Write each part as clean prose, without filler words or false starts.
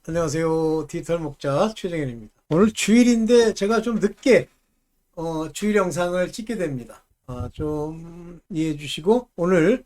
안녕하세요. 디지털 목자 최정현입니다. 오늘 주일인데 제가 좀 늦게 주일 영상을 찍게 됩니다. 좀 이해해 주시고 오늘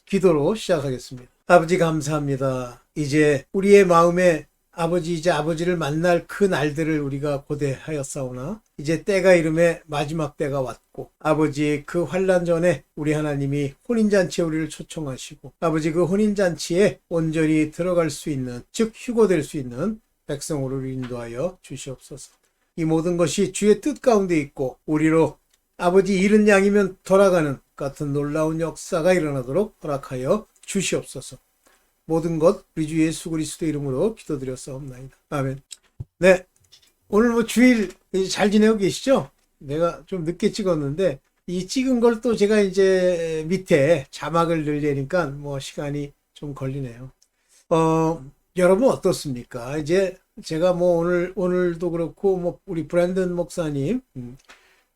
기도로 시작하겠습니다. 아버지 감사합니다. 이제 우리의 마음에 아버지이자 아버지를 만날 그 날들을 우리가 고대하였사오나 이제 때가 이름에 마지막 때가 왔고 아버지 그 환난 전에 우리 하나님이 혼인잔치에 우리를 초청하시고 아버지 그 혼인잔치에 온전히 들어갈 수 있는 즉 휴거될 수 있는 백성으로 인도하여 주시옵소서. 이 모든 것이 주의 뜻 가운데 있고 우리로 아버지 잃은 양이면 돌아가는 같은 놀라운 역사가 일어나도록 허락하여 주시옵소서. 모든 것 우리 주 예수 그리스도 이름으로 기도드렸사옵나이다. 아멘. 네, 오늘 뭐 주일 잘 지내고 계시죠? 내가 좀 늦게 찍었는데 이 찍은 걸 또 제가 이제 밑에 자막을 넣으려니까 뭐 시간이 좀 걸리네요. 여러분 어떻습니까? 이제 제가 뭐 오늘도 그렇고 뭐 우리 브랜든 목사님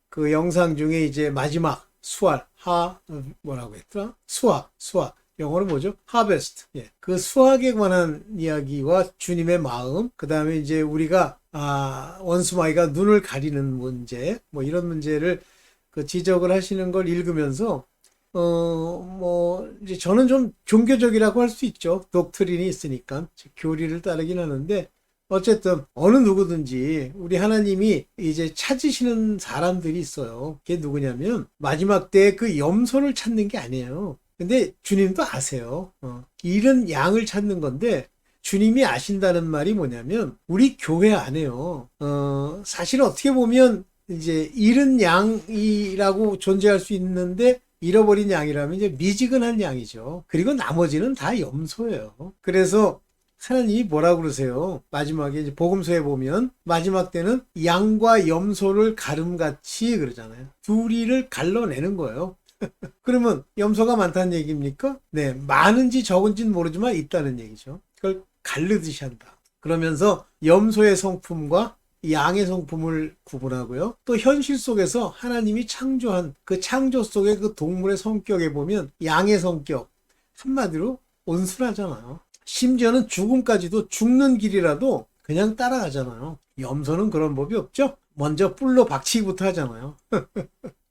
그 영상 중에 이제 마지막 수확 뭐라고 했더라? 수확 영어로 뭐죠? 하베스트. 예. 그 수학에 관한 이야기와 주님의 마음, 그 다음에 이제 우리가, 원수마귀가 눈을 가리는 문제, 뭐 이런 문제를 그 지적을 하시는 걸 읽으면서, 뭐, 이제 저는 좀 종교적이라고 할 수 있죠. 독트린이 있으니까. 교리를 따르긴 하는데, 어쨌든 어느 누구든지 우리 하나님이 이제 찾으시는 사람들이 있어요. 그게 누구냐면 마지막 때 그 염소를 찾는 게 아니에요. 근데 주님도 아세요. 잃은 양을 찾는 건데 주님이 아신다는 말이 뭐냐면 우리 교회 안에요. 사실 어떻게 보면 이제 잃은 양이라고 존재할 수 있는데 잃어버린 양이라면 이제 미지근한 양이죠. 그리고 나머지는 다 염소예요. 그래서 하나님이 뭐라고 그러세요? 마지막에 이제 복음서에 보면 마지막 때는 양과 염소를 가름같이 그러잖아요. 둘이를 갈라내는 거예요. 그러면 염소가 많다는 얘기입니까? 네, 많은지 적은지는 모르지만 있다는 얘기죠. 그걸 가르듯이 한다. 그러면서 염소의 성품과 양의 성품을 구분하고요. 또 현실 속에서 하나님이 창조한 그 창조 속의 그 동물의 성격에 보면 양의 성격, 한마디로 온순하잖아요. 심지어는 죽음까지도 죽는 길이라도 그냥 따라가잖아요. 염소는 그런 법이 없죠? 먼저 뿔로 박치기부터 하잖아요.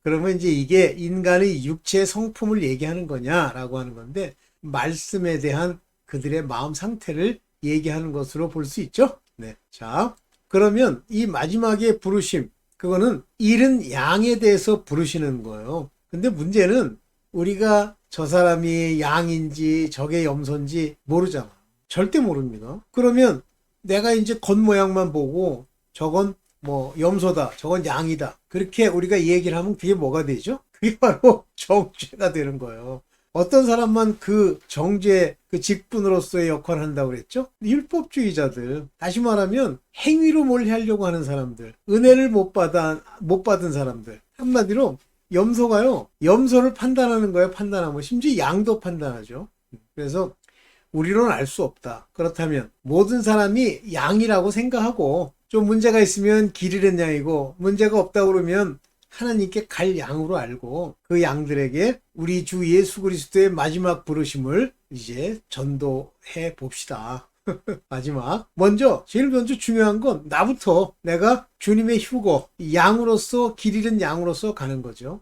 그러면 이제 이게 인간의 육체의 성품을 얘기하는 거냐라고 하는 건데 말씀에 대한 그들의 마음 상태를 얘기하는 것으로 볼 수 있죠. 네. 자, 그러면 이 마지막에 부르심 그거는 잃은 양에 대해서 부르시는 거예요. 근데 문제는 우리가 저 사람이 양인지 저게 염소인지 모르잖아. 절대 모릅니다. 그러면 내가 이제 겉모양만 보고 저건 뭐 염소다, 저건 양이다. 그렇게 우리가 얘기를 하면 그게 뭐가 되죠? 그게 바로 정죄가 되는 거예요. 어떤 사람만 그 정죄, 그 직분으로서의 역할을 한다고 그랬죠? 율법주의자들. 다시 말하면 행위로 뭘 하려고 하는 사람들. 은혜를 못 받은 사람들. 한마디로 염소가요. 염소를 판단하는 거예요. 판단하고. 심지어 양도 판단하죠. 그래서 우리로는 알 수 없다. 그렇다면 모든 사람이 양이라고 생각하고 좀 문제가 있으면 길 잃은 양이고 문제가 없다 그러면 하나님께 갈 양으로 알고 그 양들에게 우리 주 예수 그리스도의 마지막 부르심을 이제 전도해 봅시다. 마지막 제일 먼저 중요한 건 나부터 내가 주님의 휴거 양으로서 길 잃은 양으로서 가는 거죠.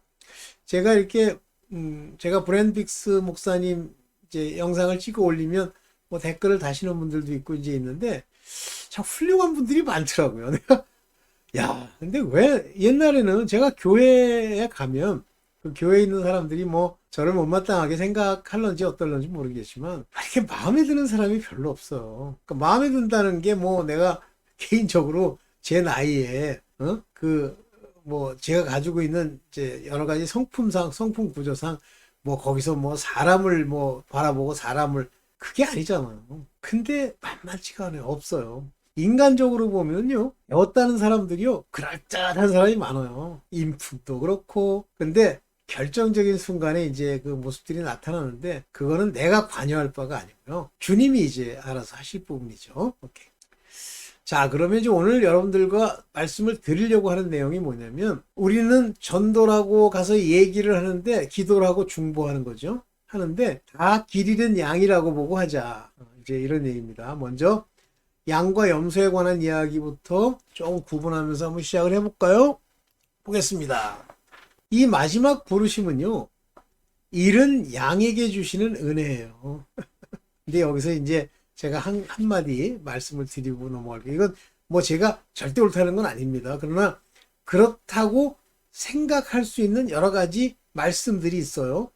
제가 이렇게 제가 브랜빅스 목사님 이제 영상을 찍어 올리면 뭐 댓글을 다시는 분들도 있고 이제 있는데 참 훌륭한 분들이 많더라고요. 내가 근데 왜 옛날에는 제가 교회에 가면 그 교회에 있는 사람들이 뭐 저를 못마땅하게 생각할런지 어떨런지 모르겠지만 이렇게 마음에 드는 사람이 별로 없어요. 그러니까 마음에 든다는 게 뭐 내가 개인적으로 제 나이에 그 뭐 제가 가지고 있는 이제 여러 가지 성품상 성품 구조상 뭐 거기서 뭐 사람을 뭐 바라보고 사람을 그게 아니잖아요. 근데 만만치가 않아요. 없어요. 인간적으로 보면요. 배웠다는 사람들이요. 그럴듯한 사람이 많아요. 인품도 그렇고. 근데 결정적인 순간에 이제 그 모습들이 나타나는데 그거는 내가 관여할 바가 아니고요. 주님이 이제 알아서 하실 부분이죠. 오케이. 자, 그러면 이제 오늘 여러분들과 말씀을 드리려고 하는 내용이 뭐냐면 우리는 전도라고 가서 얘기를 하는데 기도를 하고 중보하는 거죠. 하는데 다 길 잃은 양이라고 보고 하자. 이제 이런 얘기입니다. 먼저 양과 염소에 관한 이야기부터 좀 구분하면서 한번 시작을 해볼까요? 보겠습니다. 이 마지막 부르심은요, 잃은 양에게 주시는 은혜예요. 근데 여기서 이제 제가 한마디 말씀을 드리고 넘어갈게요. 이건 뭐 제가 절대 옳다는 건 아닙니다. 그러나 그렇다고 생각할 수 있는 여러 가지 말씀들이 있어요.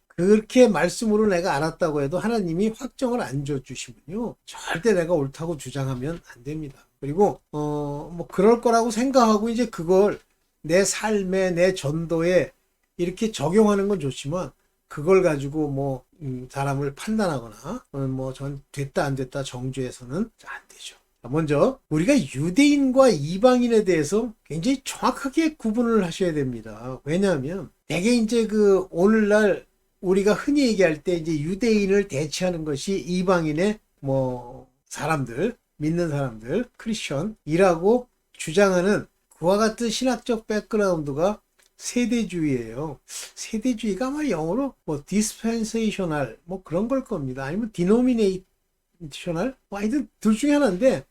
그렇게 말씀으로 내가 알았다고 해도 하나님이 확정을 안 줘주시면요, 절대 내가 옳다고 주장하면 안 됩니다. 그리고 뭐 그럴 거라고 생각하고 이제 그걸 내 삶에, 내 전도에 이렇게 적용하는 건 좋지만, 그걸 가지고 뭐 사람을 판단하거나 뭐 전 됐다 안 됐다 정죄해서는 안 되죠. 먼저 우리가 유대인과 이방인에 대해서 굉장히 정확하게 구분을 하셔야 됩니다. 왜냐하면 대개 이제 그 오늘날 우리가 흔히 얘기할 때 이제 유대인을 대체하는 것이 이방인의 뭐 사람들, 믿는 사람들, 크리스천이라고 주장하는 그와 같은 신학적 백그라운드가 세대주의예요. 세대주의가 아마 영어로 뭐 dispensational 뭐 그런 걸 겁니다. 아니면 denominational 뭐 하여튼 둘 중에 하나인데,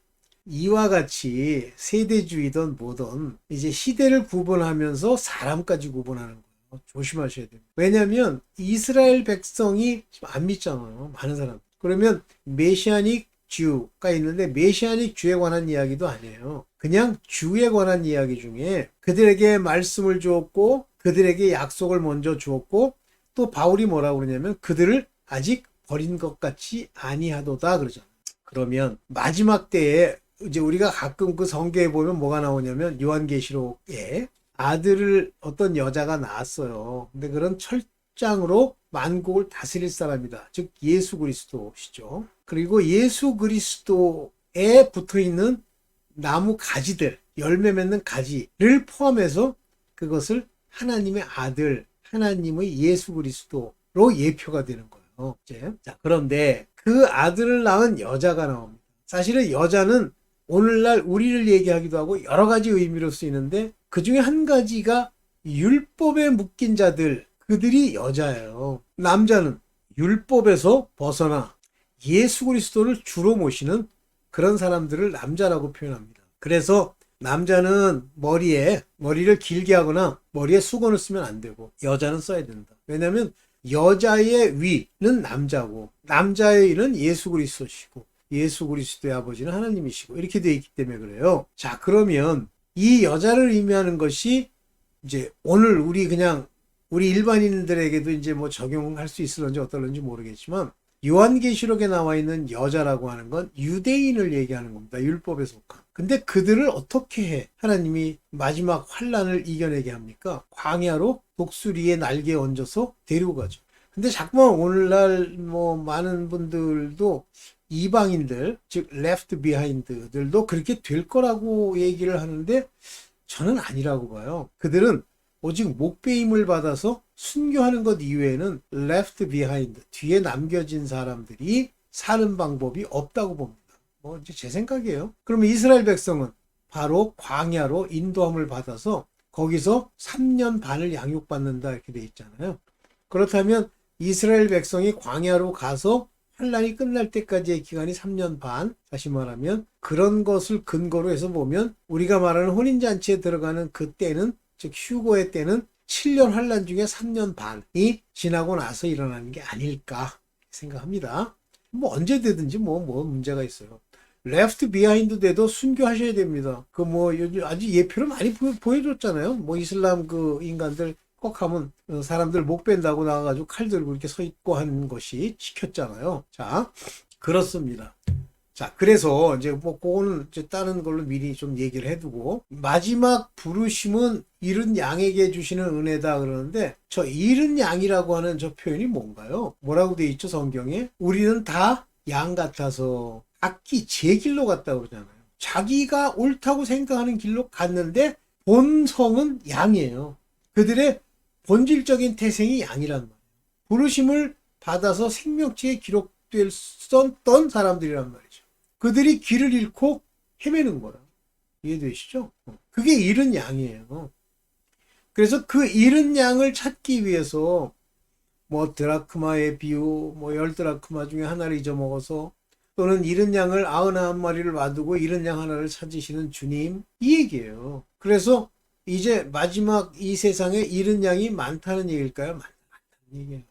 이와 같이 세대주의든 뭐든 이제 시대를 구분하면서 사람까지 구분하는 거예요. 조심하셔야 돼요. 왜냐하면 이스라엘 백성이 안 믿잖아요. 많은 사람. 그러면 메시아닉 주가 있는데 메시아닉 주에 관한 이야기도 아니에요. 그냥 주에 관한 이야기 중에 그들에게 말씀을 주었고 그들에게 약속을 먼저 주었고, 또 바울이 뭐라고 그러냐면 그들을 아직 버린 것 같이 아니하도다 그러죠. 그러면 마지막 때에 이제 우리가 가끔 그 성경에 보면 뭐가 나오냐면 요한계시록에 아들을 어떤 여자가 낳았어요. 근데 그런 철장으로 만국을 다스릴 사람이다. 즉 예수 그리스도시죠. 그리고 예수 그리스도에 붙어있는 나무 가지들, 열매 맺는 가지를 포함해서 그것을 하나님의 아들, 하나님의 예수 그리스도로 예표가 되는 거예요. 이제. 자, 그런데 그 아들을 낳은 여자가 나옵니다. 사실은 여자는 오늘날 우리를 얘기하기도 하고 여러 가지 의미로 쓰이는데, 그 중에 한 가지가 율법에 묶인 자들, 그들이 여자예요. 남자는 율법에서 벗어나 예수 그리스도를 주로 모시는 그런 사람들을 남자라고 표현합니다. 그래서 남자는 머리를 길게 하거나 머리에 수건을 쓰면 안 되고 여자는 써야 된다. 왜냐하면 여자의 위는 남자고 남자의 위는 예수 그리스도시고 예수 그리스도의 아버지는 하나님이시고 이렇게 되어 있기 때문에 그래요. 자, 그러면 이 여자를 의미하는 것이 이제 오늘 우리 일반인들에게도 이제 뭐 적용할 수 있을런지 어떨런지 모르겠지만, 요한계시록에 나와 있는 여자라고 하는 건 유대인을 얘기하는 겁니다. 율법에 속한. 근데 그들을 어떻게 해? 하나님이 마지막 환란을 이겨내게 합니까? 광야로 독수리의 날개에 얹어서 데리고 가죠. 근데 자꾸만 오늘날 뭐 많은 분들도 이방인들, 즉 left behind들도 그렇게 될 거라고 얘기를 하는데 저는 아니라고 봐요. 그들은 오직 목배임을 받아서 순교하는 것 이외에는 left behind, 뒤에 남겨진 사람들이 사는 방법이 없다고 봅니다. 뭐 이제 제 생각이에요. 그러면 이스라엘 백성은 바로 광야로 인도함을 받아서 거기서 3년 반을 양육받는다 이렇게 돼 있잖아요. 그렇다면 이스라엘 백성이 광야로 가서 환란이 끝날 때까지의 기간이 3년 반, 다시 말하면 그런 것을 근거로 해서 보면 우리가 말하는 혼인잔치에 들어가는 그 때는, 즉 휴거의 때는 7년 환란 중에 3년 반이 지나고 나서 일어나는 게 아닐까 생각합니다. 뭐 언제 되든지 뭐 문제가 있어요. 레프트 비하인드 돼도 순교하셔야 됩니다. 그 뭐 요즘 아주 예표를 많이 보여줬잖아요. 뭐 이슬람 그 인간들 꼭 하면 사람들 목 뺀다고 나와가지고 칼 들고 이렇게 서 있고 하는 것이 지켰잖아요. 자, 그렇습니다. 자, 그래서 이제 뭐 그거는 이제 다른 걸로 미리 좀 얘기를 해두고, 마지막 부르심은 잃은 양에게 주시는 은혜다 그러는데, 저 잃은 양이라고 하는 저 표현이 뭔가요? 뭐라고 돼 있죠, 성경에? 우리는 다 양 같아서 각기 제 길로 갔다고 그러잖아요. 자기가 옳다고 생각하는 길로 갔는데 본성은 양이에요. 그들의 본질적인 태생이 양이란 말이에요. 부르심을 받아서 생명책에 기록됐었던 사람들이란 말이죠. 그들이 길을 잃고 헤매는 거야. 이해되시죠? 그게 잃은 양이에요. 그래서 그 잃은 양을 찾기 위해서 뭐 드라크마의 비유, 뭐 10드라크마 중에 하나를 잊어먹어서 또는 잃은 양을 99마리를 놔두고 잃은 양 하나를 찾으시는 주님, 이 얘기예요. 그래서 이제 마지막 이 세상에 잃은 양이 많다는 얘기일까요? 많다는 얘기예요.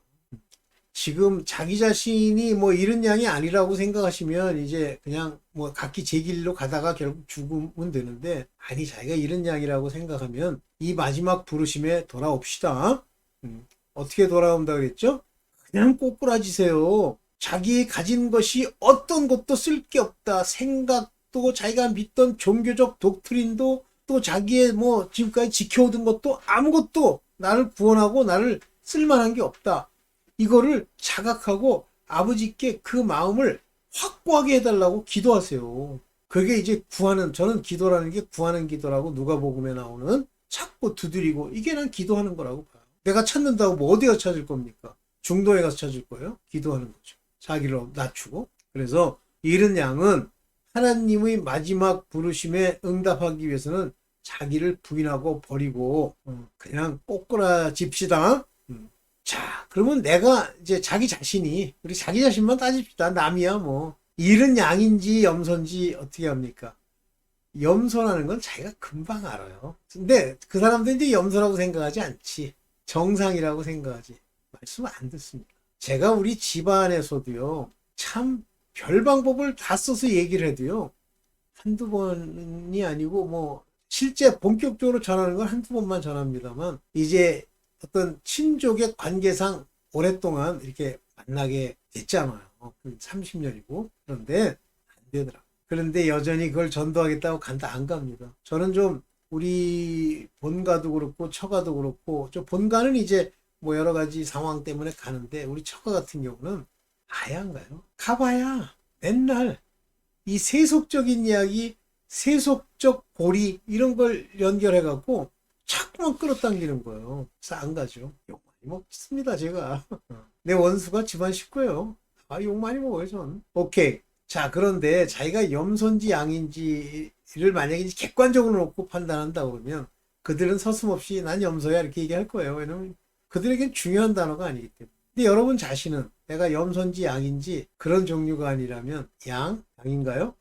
지금 자기 자신이 뭐 잃은 양이 아니라고 생각하시면 이제 그냥 뭐 각기 제 길로 가다가 결국 죽으면 되는데, 아니, 자기가 잃은 양이라고 생각하면 이 마지막 부르심에 돌아옵시다. 어떻게 돌아온다 그랬죠? 그냥 꼬꾸라지세요. 자기 가진 것이 어떤 것도 쓸 게 없다. 생각도, 자기가 믿던 종교적 독트린도, 또 자기의 뭐 지금까지 지켜오던 것도 아무것도 나를 구원하고 나를 쓸만한 게 없다. 이거를 자각하고 아버지께 그 마음을 확고하게 해달라고 기도하세요. 그게 이제 구하는, 저는 기도라는 게 구하는 기도라고 누가복음에 나오는 찾고 두드리고, 이게 난 기도하는 거라고 봐요. 내가 찾는다고 뭐 어디 가서 찾을 겁니까? 중도에 가서 찾을 거예요? 기도하는 거죠. 자기를 낮추고. 그래서 잃은 양은 하나님의 마지막 부르심에 응답하기 위해서는 자기를 부인하고 버리고 그냥 꼬꾸라집시다. 자, 그러면 내가 이제 자기 자신이, 우리 자기 자신만 따집시다. 남이야 뭐. 잃은 양인지 염소인지 어떻게 합니까? 염소라는 건 자기가 금방 알아요. 근데 그 사람들은 이제 염소라고 생각하지 않지. 정상이라고 생각하지. 말씀 안 듣습니다. 제가 우리 집안에서도요, 참 별 방법을 다 써서 얘기를 해도요, 한두 번이 아니고 뭐 실제 본격적으로 전하는 건 한두 번만 전합니다만, 이제 어떤 친족의 관계상 오랫동안 이렇게 만나게 됐잖아요. 30년이고. 그런데 안 되더라. 그런데 여전히 그걸 전도하겠다고 간다, 안 갑니다. 저는 좀 우리 본가도 그렇고 처가도 그렇고, 저 본가는 이제 뭐 여러 가지 상황 때문에 가는데, 우리 처가 같은 경우는 아예 안 가요. 가봐야 맨날 이 세속적인 이야기, 세속적 고리 이런 걸 연결해갖고 자꾸만 끌어당기는 거예요. 그래서 안 가죠. 욕 많이 먹습니다, 제가. 내 원수가 집안 식구예요. 아, 욕 많이 먹어요, 전. 오케이. 자, 그런데 자기가 염소인지 양인지를 만약에 객관적으로 놓고 판단한다 그러면 그들은 서슴없이 난 염소야 이렇게 얘기할 거예요. 왜냐면 그들에겐 중요한 단어가 아니기 때문에. 근데 여러분 자신은 내가 염소인지 양인지 그런 종류가 아니라면 양인가요?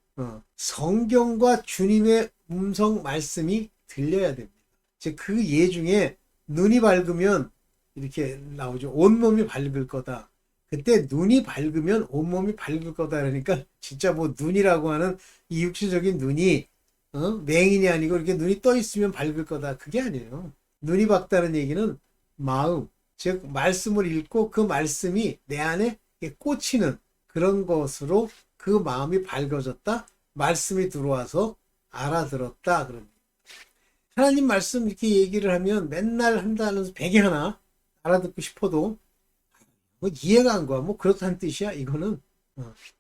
성경과 주님의 음성 말씀이 들려야 됩니다. 즉 그 예 중에 눈이 밝으면 이렇게 나오죠. 온몸이 밝을 거다. 그때 눈이 밝으면 온몸이 밝을 거다. 그러니까 진짜 뭐 눈이라고 하는 이 육체적인 눈이 맹인이 아니고 이렇게 눈이 떠 있으면 밝을 거다. 그게 아니에요. 눈이 밝다는 얘기는 마음, 즉 말씀을 읽고 그 말씀이 내 안에 꽂히는 그런 것으로 그 마음이 밝아졌다. 말씀이 들어와서 알아들었다. 그럽니다. 하나님 말씀 이렇게 얘기를 하면 맨날 한다는 베개 하나 알아듣고 싶어도 뭐 이해가 안 가. 뭐 그렇다는 뜻이야. 이거는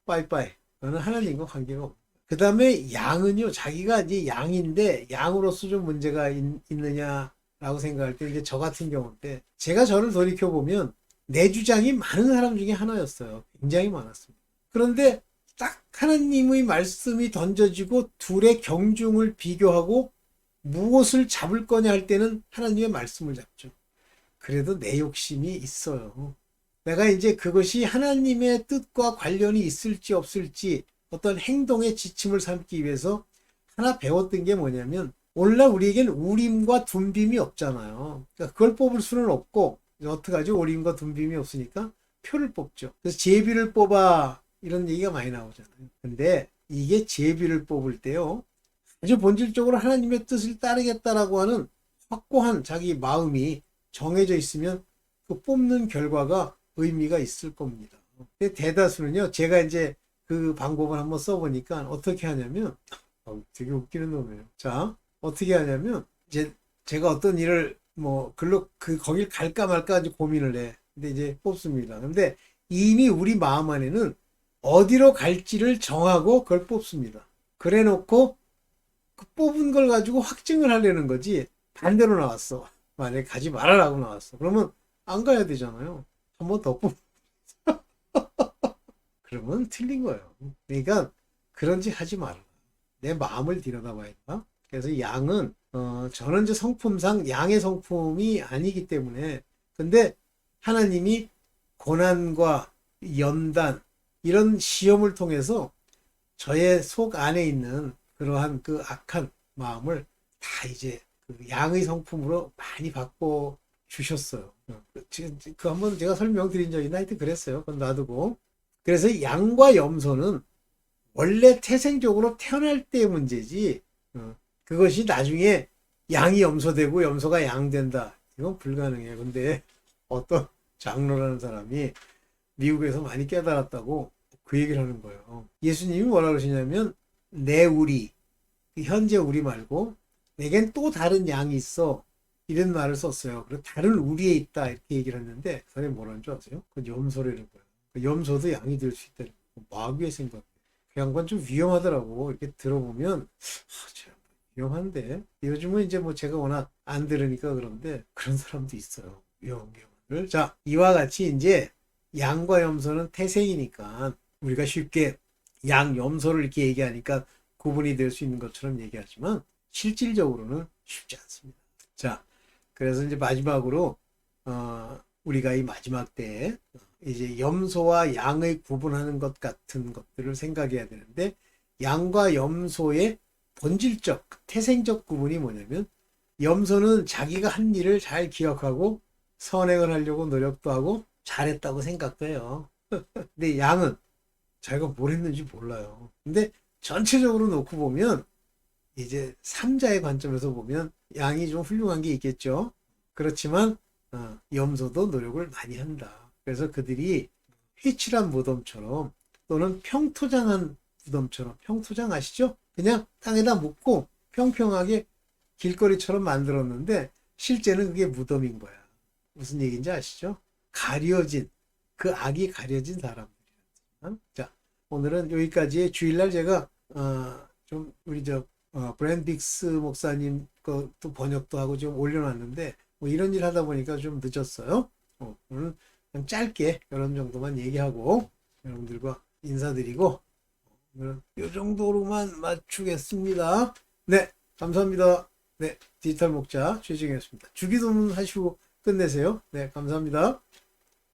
빠이빠이. 그거는 하나님과 관계가 없고. 그 다음에 양은요, 자기가 이제 양인데 양으로서 좀 문제가 있느냐라고 생각할 때, 이게 저 같은 경우인데, 제가 저를 돌이켜 보면 내 주장이 많은 사람 중에 하나였어요. 굉장히 많았습니다. 그런데 딱 하나님의 말씀이 던져지고 둘의 경중을 비교하고 무엇을 잡을 거냐 할 때는 하나님의 말씀을 잡죠. 그래도 내 욕심이 있어요. 내가 이제 그것이 하나님의 뜻과 관련이 있을지 없을지 어떤 행동의 지침을 삼기 위해서 하나 배웠던 게 뭐냐면, 오늘날 우리에겐 우림과 둠빔이 없잖아요. 그러니까 그걸 뽑을 수는 없고, 어떡하죠? 우림과 둠빔이 없으니까 표를 뽑죠. 그래서 제비를 뽑아 이런 얘기가 많이 나오잖아요. 근데 이게 제비를 뽑을 때요, 아주 본질적으로 하나님의 뜻을 따르겠다라고 하는 확고한 자기 마음이 정해져 있으면 그 뽑는 결과가 의미가 있을 겁니다. 근데 대다수는요, 제가 이제 그 방법을 한번 써보니까 어떻게 하냐면, 되게 웃기는 놈이에요. 자, 어떻게 하냐면, 이제 제가 어떤 일을 뭐 거길 갈까 말까 이제 고민을 해. 근데 이제 뽑습니다. 근데 이미 우리 마음 안에는 어디로 갈지를 정하고 그걸 뽑습니다. 그래 놓고 그 뽑은 걸 가지고 확증을 하려는 거지, 반대로 나왔어. 만약에 가지 말아라고 나왔어. 그러면 안 가야 되잖아요. 한 번 더 뽑. 그러면 틀린 거예요. 그러니까 그런 짓 하지 말아. 내 마음을 들여다봐야 된다. 그래서 양은 저는 이제 성품상 양의 성품이 아니기 때문에, 근데 하나님이 고난과 연단 이런 시험을 통해서 저의 속 안에 있는 그러한 그 악한 마음을 다 이제 그 양의 성품으로 많이 바꿔 주셨어요. 지금 그 한번 제가 설명드린 적이 있나 하여튼 그랬어요. 그건 놔두고. 그래서 양과 염소는 원래 태생적으로 태어날 때의 문제지, 그것이 나중에 양이 염소되고 염소가 양 된다. 이건 불가능해요. 근데 어떤 장로라는 사람이 미국에서 많이 깨달았다고 그 얘기를 하는 거예요. 예수님이 뭐라 그러시냐면, 내 우리, 현재 우리 말고 내겐 또 다른 양이 있어. 이런 말을 썼어요. 그리고 다른 우리에 있다. 이렇게 얘기를 했는데, 그 사람이 뭐라는 줄 아세요? 그 염소라는 거예요. 그 염소도 양이 될 수 있다는 거예요. 마귀의 생각. 그 양반 좀 위험하더라고. 이렇게 들어보면, 참 위험한데. 요즘은 이제 뭐 제가 워낙 안 들으니까 그런데, 그런 사람도 있어요. 위험을. 자, 이와 같이 이제 양과 염소는 태생이니까 우리가 쉽게 양, 염소를 이렇게 얘기하니까 구분이 될 수 있는 것처럼 얘기하지만 실질적으로는 쉽지 않습니다. 자, 그래서 이제 마지막으로 우리가 이 마지막 때에 이제 염소와 양의 구분하는 것 같은 것들을 생각해야 되는데, 양과 염소의 본질적, 태생적 구분이 뭐냐면, 염소는 자기가 한 일을 잘 기억하고 선행을 하려고 노력도 하고 잘했다고 생각도 해요. 근데 양은 자기가 뭘 했는지 몰라요. 근데 전체적으로 놓고 보면 이제 삼자의 관점에서 보면 양이 좀 훌륭한 게 있겠죠. 그렇지만 염소도 노력을 많이 한다. 그래서 그들이 회칠한 무덤처럼, 또는 평토장한 무덤처럼, 평토장 아시죠? 그냥 땅에다 묻고 평평하게 길거리처럼 만들었는데 실제는 그게 무덤인 거야. 무슨 얘기인지 아시죠? 가려진, 그 악이 가려진 사람들이야. 자, 오늘은 여기까지. 주일날 제가 좀 우리 브랜 빅스 목사님 것도 번역도 하고 좀 올려놨는데, 뭐 이런 일 하다 보니까 좀 늦었어요. 오늘 그냥 짧게 이런 정도만 얘기하고 여러분들과 인사드리고, 오늘은 이 정도로만 맞추겠습니다. 네, 감사합니다. 네, 디지털 목자 최진이었습니다. 주기도문 하시고 끝내세요. 네, 감사합니다.